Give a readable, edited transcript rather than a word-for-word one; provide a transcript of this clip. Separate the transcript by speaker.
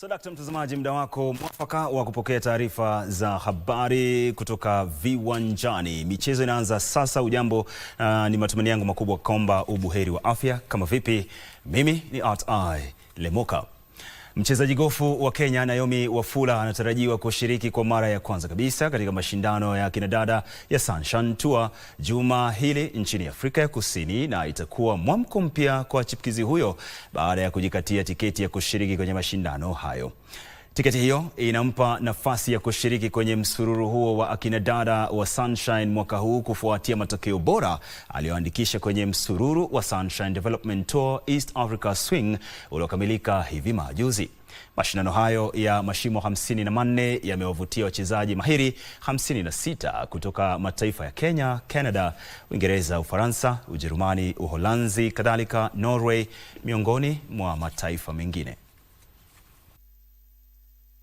Speaker 1: Dakta mtazamaji, muda wako mwafaka wa kupokea taarifa za habari kutoka viwanjani. Michezo inaanza sasa. Ujambo, ni matumaini yangu makubwa kwamba ubuheri wa afya. Kama vipi, mimi ni Lemoka. Mchezaji gofu wa Kenya Naomi Wafula anatarajiwa kushiriki kwa mara ya kwanza kabisa katika mashindano ya kinadada ya Sunshine Tour juma hili nchini Afrika ya Kusini, na itakuwa mwamko mpya kwa chipukizi huyo baada ya kujikatia tiketi ya kushiriki kwenye mashindano hayo. Tiketi hiyo inampa nafasi ya kushiriki kwenye msururu huo wa akinadada wa Sunshine mwaka huu kufuatia matokeo bora aliyoandikisha kwenye msururu wa Sunshine Development Tour East Africa Swing uliokamilika hivi majuzi. Mashindano hayo ya mashimo 54 yamewavutia wachezaji mahiri 56 kutoka mataifa ya Kenya, Canada, Uingereza, Ufaransa, Ujerumani, Uholanzi, kadhalika Norway, miongoni mwa mataifa mengine.